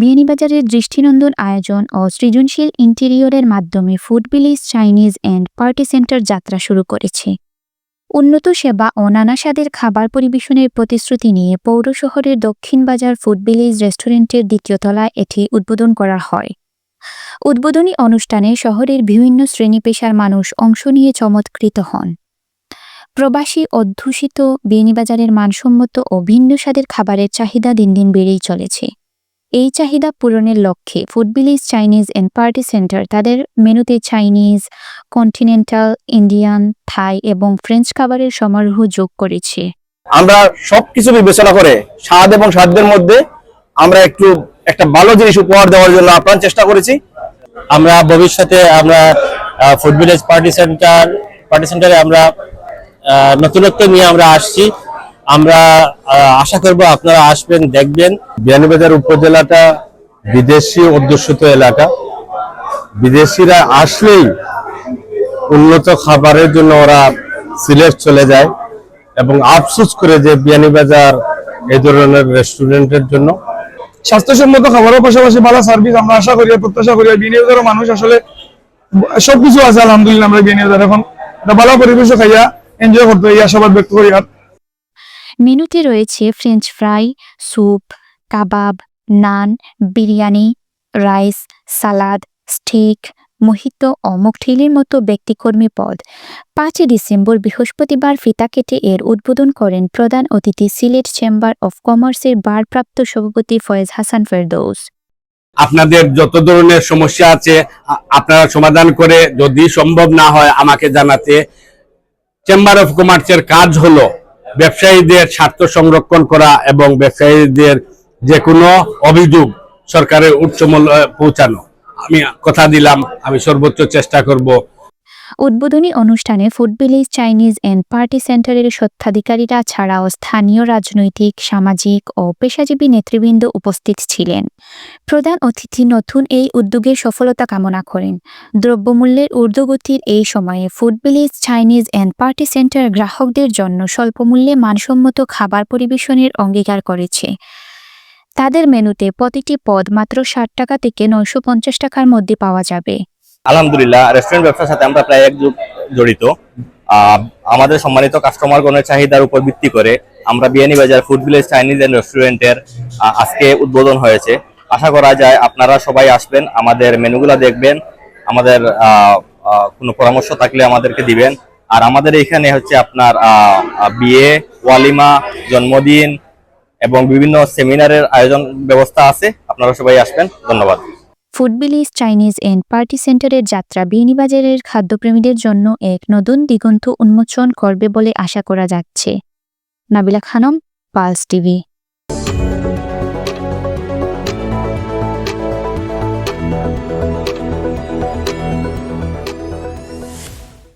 বিয়ানীবাজারের দৃষ্টিনন্দন আয়োজন ও সৃজনশীল ইন্টেরিয়রের মাধ্যমে food village Chinese and party centre যাত্রা শুরু করেছে। উন্নত সেবা ও নানা স্বাদের খাবার পরিবেশনের প্রতিশ্রুতি নিয়ে পৌর শহরের দক্ষিণ বাজার ফুড ভিলেজ রেস্টুরেন্টের দ্বিতীয় তলায় এটি উদ্বোধন করা হয়। উদ্বোধনী অনুষ্ঠানে শহরের বিভিন্ন শ্রেণী পেশার মানুষ অংশ নিয়ে চমৎকৃত হন। প্রবাসী অধ্যুষিত বিয়ানীবাজারের মানসম্মত ও ভিন্ন স্বাদের খাবারের চাহিদা দিন দিন বেড়েই চলেছে। এই চাহিদা পূরণের লক্ষ্যে food village Chinese and party centre তাদের মেনুতে চাইনিজ, কন্টিনেন্টাল, ইন্ডিয়ান, থাই এবং ফ্রেঞ্চ খাবারের সমারোহ যোগ করেছে। আমরা সবকিছু বিবেচনা করে স্বাদ এবং সাধ্যের মধ্যে আমরা একটা ভালো জিনিস উপহার দেওয়ার জন্য আপ্রাণ চেষ্টা করেছি। আমরা ভবিষ্যতে ফুড ভিলেজ পার্টি সেন্টারে আমরা নতুনত্ব নিয়ে আমরা আসছি। আমরা আশা করব আপনারা আসবেন, দেখবেন। বিয়ানীবাজার উপজেলাটা বিদেশি অধ্যুষিত এলাকা। বিদেশিরা আসলেই উন্নত খাবারের জন্য ওরা সিলেট চলে যায় এবং আফসোস করে যে বিয়ানীবাজার এই ধরনের রেস্টুরেন্টের জন্য। স্বাস্থ্যসম্মত খাবারের পাশাপাশি ভালো সার্ভিস আমরা আশা করি, প্রত্যাশা করি। বিয়ানীবাজারের মানুষ আসলে সবকিছু আছে আলহামদুলিল্লাহ। আমরা বিয়ানীবাজার এখন একটা ভালো পরিবেশ খাইয়া এনজয় করতে এই আশাবাদ ব্যক্ত করি। মেনুতে রয়েছে ফ্রেঞ্চ ফ্রাই, স্যুপ, কাবাব, নান, বিরিয়ানি, রাইস, সালাদ, স্টেক, মোহিতো ও মকটেলের মতো ব্যক্তিকর্মী পদ। 5 ডিসেম্বর বৃহস্পতিবার ফিতা কেটে এর উদ্বোধন করেন প্রধান অতিথি সিলেট চেম্বার অফ কমার্সের ভারপ্রাপ্ত সভাপতি ফয়েজ হাসান ফেরদৌস। আপনাদের যত ধরনের সমস্যা আছে আপনারা সমাধান করে, যদি সম্ভব না হয় আমাকে জানাতে। চেম্বার অফ কমার্সের কাজ হলো ব্যবসায়ীদের স্বার্থ সংরক্ষণ করা এবং ব্যবসায়ীদের যে কোনো অভিযোগ সরকারের উচ্চ মূল্যে পৌঁছানো। আমি কথা দিলাম, আমি সর্বোচ্চ চেষ্টা করব। উদ্বোধনী অনুষ্ঠানে food village Chinese and party সেন্টারের স্বত্বাধিকারীরা ছাড়াও স্থানীয় রাজনৈতিক, সামাজিক ও পেশাজীবী নেতৃবৃন্দ উপস্থিত ছিলেন। প্রধান অতিথি নতুন এই উদ্যোগের সফলতা কামনা করেন। দ্রব্যমূল্যের ঊর্ধ্বগতির এই সময়ে food village Chinese and party centre গ্রাহকদের জন্য স্বল্পমূল্যে মানসম্মত খাবার পরিবেশনের অঙ্গীকার করেছে। তাদের মেনুতে প্রতিটি পদ মাত্র 60 টাকা থেকে 950 টাকার মধ্যে পাওয়া যাবে। আলহামদুলিল্লাহ, রেস্টুরেন্ট ব্যবসার সাথে আমরা প্রায় এক যুগ জড়িত। আমাদের সম্মানিত কাস্টমারগণের চাহিদার উপর ভিত্তি করে আমরা Beanibazar food village Chinese and রেস্টুরেন্টের আজকে উদ্বোধন হয়েছে। আশা করা যায় আপনারা সবাই আসবেন, আমাদের মেনুগুলো দেখবেন, আমাদের কোনো পরামর্শ থাকলে আমাদেরকে দিবেন। আর আমাদের এখানে হচ্ছে আপনার বিয়ে, ওয়ালিমা, জন্মদিন এবং বিভিন্ন সেমিনারের আয়োজন ব্যবস্থা আছে। আপনারা সবাই আসবেন। ধন্যবাদ। Food village Chinese and party সেন্টারের যাত্রা বিয়ানীবাজারের খাদ্যপ্রেমীদের জন্য এক নতুন দিগন্ত উন্মোচন করবে বলে আশা করা যাচ্ছে। Nabila Khanam, pulse TV.